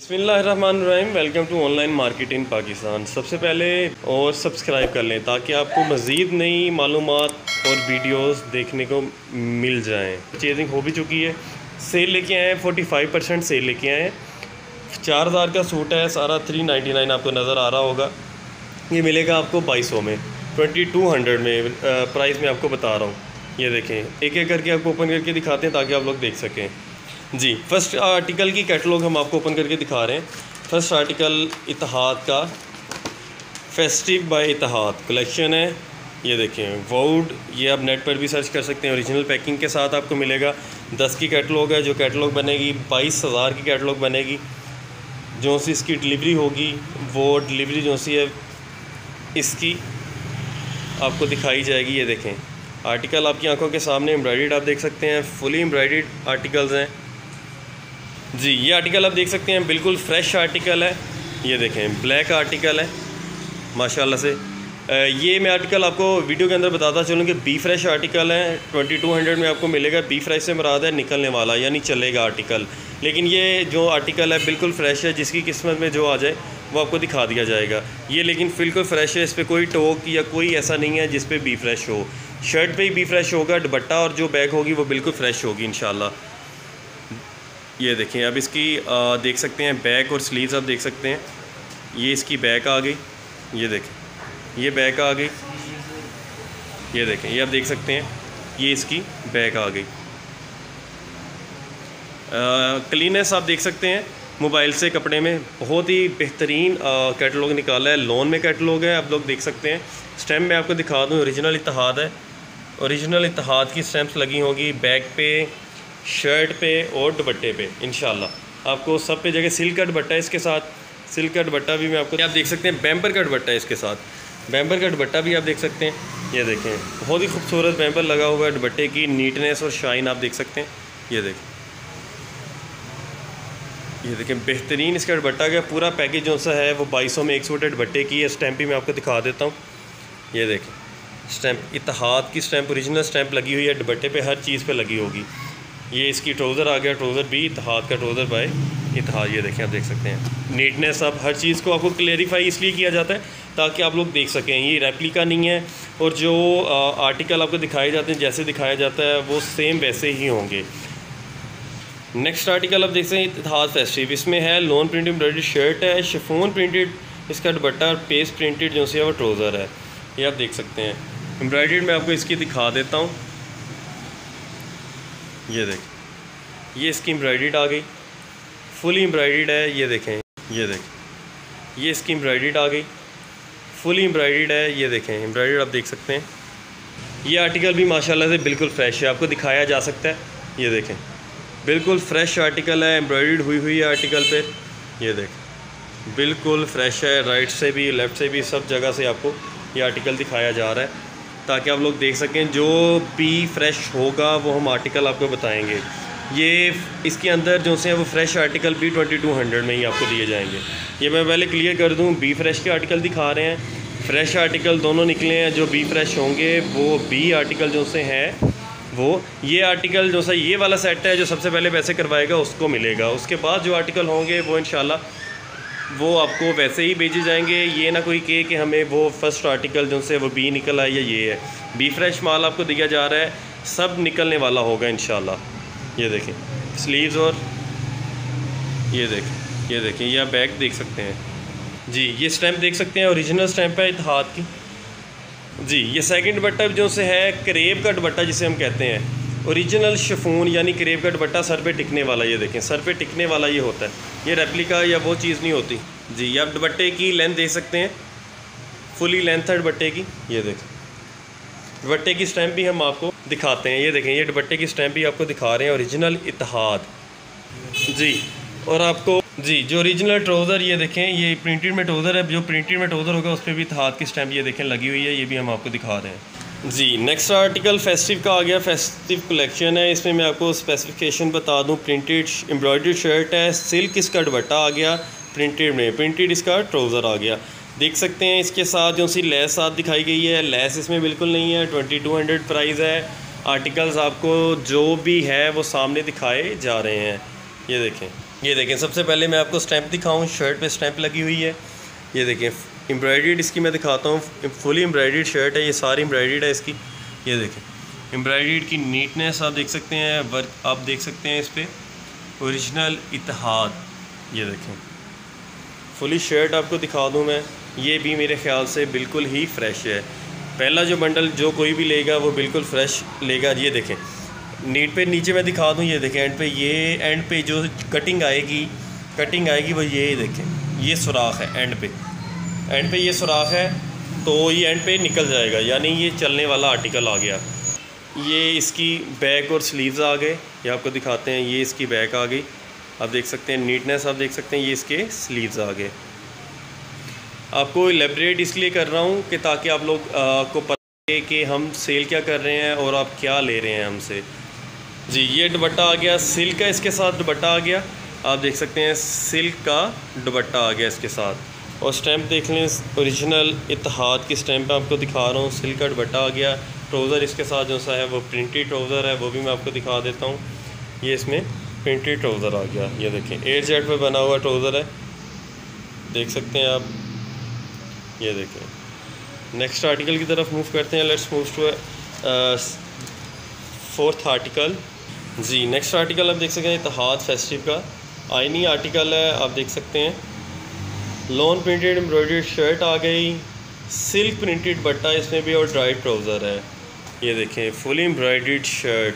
बिस्मिल्लाहिर्रहमानिर्रहीम। Welcome to online market in Pakistan. सबसे पहले और सब्सक्राइब कर लें ताकि आपको मज़ीद नई मालूमात और वीडियोस देखने को मिल जाएं। चेजिंग हो भी चुकी है। सेल लेके आए हैं, 45% सेल लेके आए हैं। 4000 का सूट है, सारा 399 आपको नज़र आ रहा होगा। ये मिलेगा आपको 2200 में, 2200 में प्राइस में आपको बता रहा हूँ। ये देखें, एक एक करके आपको ओपन करके दिखाते हैं ताकि आप लोग देख सकें। जी, फर्स्ट आर्टिकल की कैटलॉग हम आपको ओपन करके दिखा रहे हैं। फर्स्ट आर्टिकल इत्तेहाद का फेस्टिव बाय इत्तेहाद कलेक्शन है। ये देखें वुड, ये आप नेट पर भी सर्च कर सकते हैं। ओरिजिनल पैकिंग के साथ आपको मिलेगा। 10 की कैटलॉग है। जो कैटलॉग बनेगी 22,000 की कैटलॉग बनेगी। जो सी इसकी डिलीवरी होगी वो डिलीवरी जो सी है इसकी आपको दिखाई जाएगी। ये देखें आर्टिकल आपकी आंखों के सामने एम्ब्रॉयडर्ड आप देख सकते हैं। फुली एम्ब्रॉयडर्ड आर्टिकल्स हैं। जी, ये आर्टिकल आप देख सकते हैं, बिल्कुल फ्रेश आर्टिकल है। ये देखें ब्लैक आर्टिकल है माशाल्लाह से। ये मैं आर्टिकल आपको वीडियो के अंदर बताता चलूँ कि बी फ्रेश आर्टिकल है। 2200 में आपको मिलेगा। बी फ्रेश से मुराद है निकलने वाला, यानी चलेगा आर्टिकल। लेकिन ये जो आर्टिकल है बिल्कुल फ्रेश है। जिसकी किस्मत में जो आ जाए वो आपको दिखा दिया जाएगा। ये लेकिन बिल्कुल फ्रेश है। इस पर कोई टोक या कोई ऐसा नहीं है जिस पे बी फ्रेश हो। शर्ट पे ही बी फ्रेश होगा, दुपट्टा और जो बैक होगी वो बिल्कुल फ्रेश होगी इंशाल्लाह। ये देखें, अब इसकी देख सकते हैं बैक और स्लीव्स आप देख सकते हैं। ये इसकी बैक आ गई। ये देखें, ये बैक आ गई। ये देखें, ये आप देख सकते हैं, ये इसकी बैक आ गई। क्लीनेस आप देख सकते हैं। मोबाइल से कपड़े में बहुत ही बेहतरीन कैटलॉग निकाला है। लोन में कैटलॉग है, आप लोग देख सकते हैं। स्टैम्प में आपको दिखा दूँ, ओरिजिनल इत्तेहाद है। ओरिजिनल इत्तेहाद की स्टैम्प्स लगी होगी बैक पे, शर्ट पे और दुपट्टे पे। इंशाल्लाह आपको सब पे जगह सिल्क का दुपट्टा है इसके साथ। सिल्क का दुपट्टा भी मैं आपको आप देख सकते हैं। बैम्पर का दुपट्टा है इसके साथ। बैम्पर का दुपट्टा भी आप देख सकते हैं। ये देखें बहुत ही खूबसूरत बैम्पर लगा हुआ है। दुपट्टे की नीटनेस और शाइन आप देख सकते हैं। ये देखें, ये देखें बेहतरीन इसका दुपट्टा का पूरा पैकेज जो सा है वो 2200 में 1 सूट दुपट्टे की है। स्टैम्प भी मैं आपको दिखा देता हूँ। ये देखें स्टैम्प, इत्तेहाद की स्टैम्प, ओरिजिनल स्टैम्प लगी हुई है दुपट्टे पे, हर चीज़ पे लगी होगी। ये इसकी ट्राउज़र आ गया। ट्राउज़र भी इत्तेहाद का ट्राउज़र बाय इत्तेहाद। ये देखें, आप देख सकते हैं नीटनेस। अब हर चीज़ को आपको क्लेरिफाई इसलिए किया जाता है ताकि आप लोग देख सकें ये रेप्लिका नहीं है। और जो आर्टिकल आपको दिखाए जाते हैं जैसे दिखाया जाता है वो सेम वैसे ही होंगे। नेक्स्ट आर्टिकल आप देख सकते हैं इत्तेहाद फेस्टिव। इसमें है लोन प्रिंटेड एम्ब्रॉयडर्ड शर्ट है, शिफॉन प्रिंटेड इसका दुपट्टा और पेस्ट प्रिंटेड जो सी है वो ट्राउज़र है। ये आप देख सकते हैं एम्ब्रॉयडर्ड। मैं आपको इसकी दिखा देता हूँ। ये देखें, ये इसकी एम्ब्रॉयडर्ड आ गई, फुली एम्ब्रॉयडर्ड है। ये देखें, ये देखें, ये इसकी एम्ब्रॉयडर्ड आ गई, फुली एम्ब्रॉयडर्ड है। ये देखें एम्ब्रॉयडर्ड आप देख सकते हैं। ये आर्टिकल भी माशाल्लाह से बिल्कुल फ्रेश है, आपको दिखाया जा सकता है। ये देखें बिल्कुल फ्रेश आर्टिकल है, एम्ब्रॉयडर्ड हुई है आर्टिकल पे। ये देखें बिल्कुल फ्रेश है। राइट से भी लेफ़्ट से भी सब जगह से आपको ये आर्टिकल दिखाया जा रहा है ताकि आप लोग देख सकें। जो भी फ्रेश होगा वो हम आर्टिकल आपको बताएंगे। ये इसके अंदर जो से वो फ्रेश आर्टिकल भी 2200 में ही आपको दिए जाएंगे। ये मैं पहले क्लियर कर दूं, बी फ्रेश के आर्टिकल दिखा रहे हैं। फ्रेश आर्टिकल दोनों निकले हैं। जो बी फ्रेश होंगे वो बी आर्टिकल जो से हैं वो ये आर्टिकल जो सा ये वाला सेट है जो सबसे पहले पैसे करवाएगा उसको मिलेगा। उसके बाद जो आर्टिकल होंगे वो इंशाल्लाह वो आपको वैसे ही भेजे जाएंगे। ये ना कोई कहे कि हमें वो फर्स्ट आर्टिकल जो से वो बी निकल आया, ये है बी फ्रेश माल आपको दिया जा रहा है। सब निकलने वाला होगा इंशाल्लाह। ये देखें स्लीव्स और ये देखें, ये देखें, ये आप बैक देख सकते हैं। जी, ये स्टैम्प देख सकते हैं, ओरिजिनल स्टैम्प है इत्तेहाद की। जी, ये सेकंड दुपट्टा जो से है करेब का दुपट्टा जिसे हम कहते हैं। ओरिजिनल शिफॉन यानी करेब का दुपट्टा सर पे टिकने वाला। ये देखें सर पे टिकने वाला ये होता है। ये रेप्लिका या वो चीज़ नहीं होती। जी, आप दुपट्टे की लेंथ देख सकते हैं, फुली लेंथ है दुपट्टे की। ये देखें दुपट्टे की स्टैम्प भी हम आपको दिखाते हैं। ये देखें ये दुपट्टे की स्टैम्प भी आपको दिखा रहे हैं, ओरिजिनल इत्तेहाद। जी, और आपको जी जो ओरिजिनल ट्राउज़र ये देखें, ये प्रिंटेड में ट्राउज़र है। जो प्रिंटेड में ट्राउज़र होगा उस पर भी इत्तेहाद की स्टैम्प ये देखें लगी हुई है। ये भी हम आपको दिखा रहे हैं। जी, नेक्स्ट आर्टिकल फेस्टिव का आ गया। फेस्टिव कलेक्शन है। इसमें मैं आपको स्पेसिफिकेशन बता दूं। प्रिंटेड एम्ब्रॉयडर्ड शर्ट है, सिल्क इसका दुपट्टा आ गया प्रिंटेड में, प्रिंटेड इसका ट्राउज़र आ गया। देख सकते हैं इसके साथ जो सी लेस साथ दिखाई गई है, लेस इसमें बिल्कुल नहीं है। 2200 प्राइस है। आर्टिकल्स आपको जो भी है वो सामने दिखाए जा रहे हैं। ये देखें ये देखें, सबसे पहले मैं आपको स्टैंप दिखाऊं। शर्ट पे स्टैंप लगी हुई है, ये देखें। एम्ब्रॉयडर्ड इसकी मैं दिखाता हूँ, फुली एम्ब्रॉयडर्ड शर्ट है, ये सारी एम्ब्रॉयडर्ड है इसकी। ये देखें एम्ब्रॉयडर्ड की नीटनेस आप देख सकते हैं, वर्क आप देख सकते हैं इस पर, ओरिजिनल इत्तेहाद। ये देखें फुली शर्ट आपको दिखा दूँ मैं, ये भी मेरे ख़्याल से बिल्कुल ही फ्रेश है। पहला जो बंडल जो कोई भी लेगा वो बिल्कुल फ्रेश लेगा। ये देखें नीट पे नीचे मैं दिखा दूँ, ये देखें एंड पे, ये एंड पे जो कटिंग आएगी वो ये देखें, ये सुराख है एंड पे ये सुराख है, तो ये एंड पे निकल जाएगा, यानी ये चलने वाला आर्टिकल आ गया। ये इसकी बैक और स्लीव्स आ गए, ये आपको दिखाते हैं। ये इसकी बैक आ गई, आप देख सकते हैं नीटनेस आप देख सकते हैं। ये इसके स्लीव्स आ गए। आपको एलेबरेट इसलिए कर रहा हूँ कि ताकि आप लोग को पता है कि हम सेल क्या कर रहे हैं और आप क्या ले रहे हैं हमसे। जी ये दुपट्टा आ गया सिल्क का, इसके साथ दुपट्टा आ गया, आप देख सकते हैं सिल्क का दुपट्टा आ गया इसके साथ। और स्टैंप देख लें, ओरिजिनल इत्तेहाद की स्टैंप आपको दिखा रहा हूँ। सिल्क का दुपट्टा आ गया, ट्राउज़र इसके साथ जो सा है वो प्रिंटेड ट्राउज़र है, वो भी मैं आपको दिखा देता हूँ। ये इसमें प्रिंटेड ट्राउज़र आ गया, ये देखें एयर जेट पे बना हुआ ट्राउज़र है, देख सकते हैं आप। ये देखें नेक्स्ट आर्टिकल की तरफ मूव करते हैं। Let's move to fourth article. जी नेक्स्ट आर्टिकल आप देख सकते हैं इत्तेहाद फेस्टिव का आइनी आर्टिकल है, आप देख सकते हैं। लॉन प्रिंटेड एम्ब्रॉयडर्ड शर्ट आ गई, सिल्क प्रिंटेड बट्टा इसमें भी, और ड्राई ट्राउज़र है। ये देखें फुली एम्ब्रॉयडर्ड शर्ट,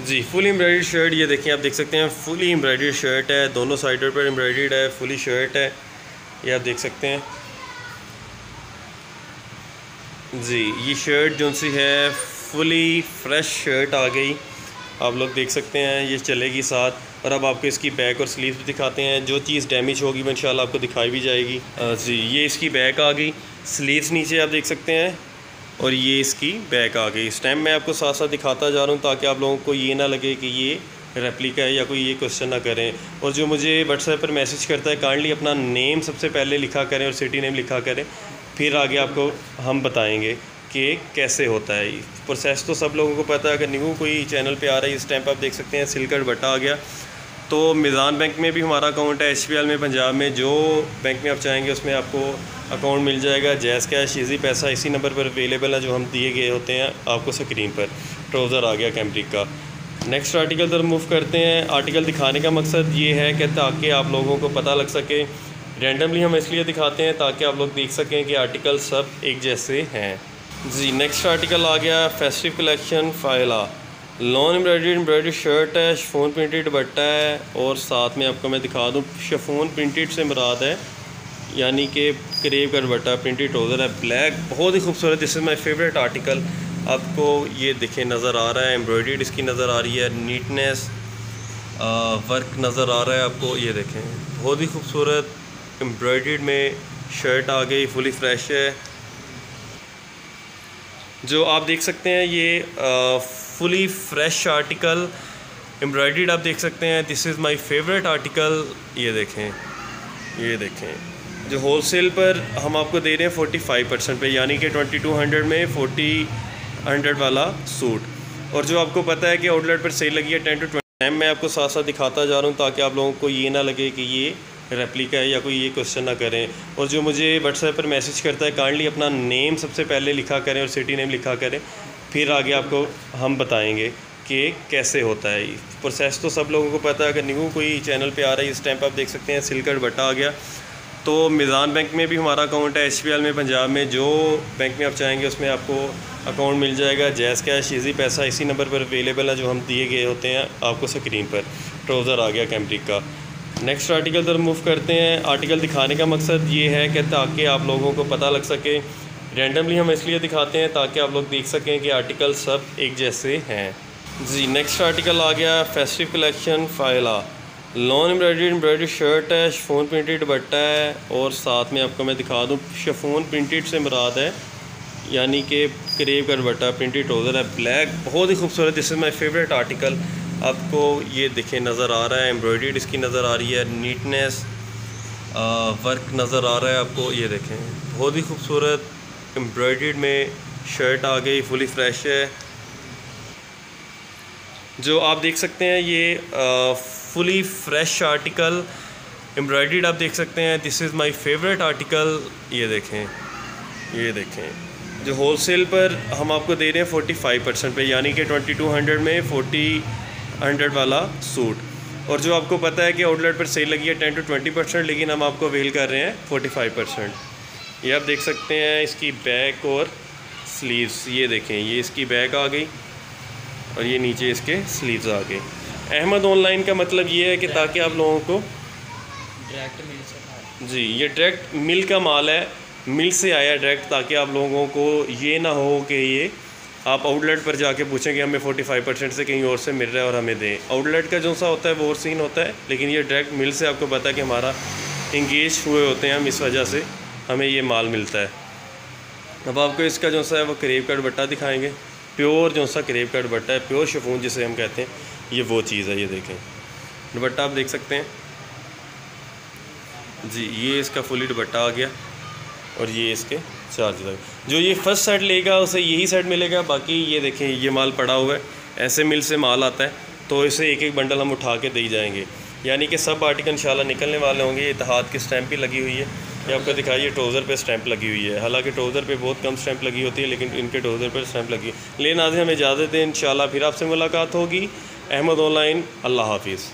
जी फुली एम्ब्रॉयडर्ड शर्ट। ये देखें आप देख सकते हैं फुली एम्ब्रॉयडर्ड शर्ट है, दोनों साइडों पर एम्ब्रॉयडर्ड है, फुली शर्ट है, ये आप देख सकते हैं। जी ये शर्ट जो सी है फुली फ्रेश शर्ट आ गई, आप लोग देख सकते हैं, ये चलेगी साथ। और अब आपको इसकी बैक और स्लीव्स भी दिखाते हैं। जो चीज़ डैमेज होगी वो इंशाल्लाह आपको दिखाई भी जाएगी। जी ये इसकी बैक आ गई, स्लीव्स नीचे आप देख सकते हैं, और ये इसकी बैक आ गई। स्टैम्प मैं आपको साथ साथ दिखाता जा रहा हूँ ताकि आप लोगों को ये ना लगे कि ये रेप्लिका है या कोई ये क्वेश्चन ना करें। और जो मुझे व्हाट्सएप पर मैसेज करता है काइंडली अपना नेम सबसे पहले लिखा करें और सिटी नेम लिखा करें, फिर आगे आपको हम बताएंगे कि कैसे होता है। प्रोसेस तो सब लोगों को पता है, अगर न्यू कोई चैनल पे आ रहा है। इस टाइम पर आप देख सकते हैं सिल्क का दुपट्टा आ गया। तो मिज़ान बैंक में भी हमारा अकाउंट है, HPL में पंजाब में, जो बैंक में आप चाहेंगे उसमें आपको अकाउंट मिल जाएगा। जैज़ कैश ईजी पैसा इसी नंबर पर अवेलेबल है जो हम दिए गए होते हैं आपको स्क्रीन पर। ट्राउज़र आ गया कैम्ब्रिक का। नेक्स्ट आर्टिकल पर मूव करते हैं। आर्टिकल दिखाने का मकसद ये है कि ताकि आप लोगों को पता लग सके, रैंडमली हम इसलिए दिखाते हैं ताकि आप लोग देख सकें कि आर्टिकल सब एक जैसे हैं। जी नेक्स्ट आर्टिकल आ गया festive collection phyla. Lawn embroidered shirt है, शिफॉन प्रिंटेड दुपट्टा है, और साथ में आपको मैं दिखा दूँ शिफॉन प्रिंटेड से मुराद है, यानी कि करीब का दुपट्टा, प्रिंटेड ट्राउज़र है ब्लैक, बहुत ही खूबसूरत। This is my favourite article. आपको ये देखें नज़र आ रहा है, एम्ब्रॉयडर्ड इसकी नज़र आ रही है, नीटनेस वर्क नज़र आ रहा है आपको। ये देखें बहुत ही खूबसूरत एम्ब्रॉयडर्ड में शर्ट आ गई, फुली फ्रेश है। जो आप देख सकते हैं ये फुली फ्रेश आर्टिकल एम्ब्रॉयडर्ड आप देख सकते हैं। This is my favourite article. ये देखें जो होलसेल पर हम आपको दे रहे हैं 45% पे, यानी कि 2200 में 4000 वाला सूट। और जो आपको पता है कि आउटलेट पर सेल लगी है 10 to 20। मैं आपको साथ साथ दिखाता जा रहा हूँ ताकि आप लोगों को ये ना लगे कि ये रेप्लिका है या कोई ये क्वेश्चन ना करें। और जो मुझे व्हाट्सएप पर मैसेज करता है काइंडली अपना नेम सबसे पहले लिखा करें और सिटी नेम लिखा करें, फिर आगे आपको हम बताएंगे कि कैसे होता है। प्रोसेस तो सब लोगों को पता है, अगर न्यू कोई चैनल पे आ रहा है। इस टाइम पर आप देख सकते हैं सिल्क का दुपट्टा आ गया। तो मिज़ान बैंक में भी हमारा अकाउंट है, HPL में पंजाब में, जो बैंक में आप चाहेंगे उसमें आपको अकाउंट मिल जाएगा। जैज़ कैश ईजी पैसा इसी नंबर पर अवेलेबल है जो हम दिए गए होते हैं आपको स्क्रीन पर। ट्राउज़र आ गया कैम्ब्रिक का। नेक्स्ट आर्टिकल पर मूव करते हैं। आर्टिकल दिखाने का मकसद ये है कि ताकि आप लोगों को पता लग सके, रैंडमली हम इसलिए दिखाते हैं ताकि आप लोग देख सकें कि आर्टिकल सब एक जैसे हैं। जी नेक्स्ट आर्टिकल आ गया festive collection phyla. Lawn embroidered shirt है, शिफॉन प्रिंटेड दुपट्टा है, और साथ में आपको मैं दिखा दूँ शिफॉन प्रिंटेड से मुराद है, यानी कि करीब का दुपट्टा, प्रिंटेड ट्राउज़र है ब्लैक, बहुत ही खूबसूरत। This is my favourite article. आपको ये देखें नज़र आ रहा है, एम्ब्रॉयडर्ड इसकी नज़र आ रही है, नीटनेस वर्क नज़र आ रहा है आपको। ये देखें बहुत ही खूबसूरत एम्ब्रॉयडर्ड में शर्ट आ गई, फुली फ्रेश है। जो आप देख सकते हैं ये फुली फ्रेश आर्टिकल, एम्ब्रॉयडर्ड आप देख सकते हैं। This is my favourite article. ये देखें जो होलसेल पर हम आपको दे रहे हैं 45% पे, यानी कि 2200 में 4000 वाला सूट। और जो आपको पता है कि आउटलेट पर सेल लगी है 10 to 20%, लेकिन हम आपको अवेल कर रहे हैं 45%। ये आप देख सकते हैं इसकी बैक और स्लीव्स। ये देखें, ये इसकी बैक आ गई और ये नीचे इसके स्लीव्स आ गए। अहमद ऑनलाइन का मतलब ये है कि ताकि आप लोगों को डायरेक्ट मिल सका जी, ये डायरेक्ट मिल का माल है, मिल से आया डायरेक्ट, ताकि आप लोगों को ये ना हो कि ये आप आउटलेट पर जाके पूछें कि हमें 45% से कहीं और से मिल रहा है और हमें दें। आउटलेट का जो सा होता है वो और सीन होता है, लेकिन ये डायरेक्ट मिल से आपको पता है कि हमारा इंगेज हुए होते हैं हम, इस वजह से हमें ये माल मिलता है। अब आपको इसका जो सा है वो करीब का दुपट्टा दिखाएंगे। प्योर जो सा करीब का दुपट्टा है, प्योर शिफॉन जिसे हम कहते हैं, ये वो चीज़ है। ये देखें दुपट्टा आप देख सकते हैं जी, ये इसका फुली दुपट्टा आ गया और ये इसके चार्ज लगे। जो ये फर्स्ट सेट लेगा उसे यही सेट मिलेगा। बाकी ये देखें ये माल पड़ा हुआ है, ऐसे मिल से माल आता है तो इसे एक एक बंडल हम उठा के दे जाएंगे, यानी कि सब आर्टिकल इंशाल्लाह निकलने वाले होंगे। ये इत्तेहाद की स्टैंप भी लगी हुई है, ये आपको दिखाइए ट्राउज़र पे स्टैंप लगी हुई है। हालांकि ट्राउज़र पे बहुत कम स्टैंप लगी होती है, लेकिन इनके ट्राउज़र पर स्टैंप लगी है। लेकिन आज हमें इजाज़त दें, इंशाल्लाह फिर आपसे मुलाकात होगी। अहमद ऑनलाइन, अल्लाह हाफिज़।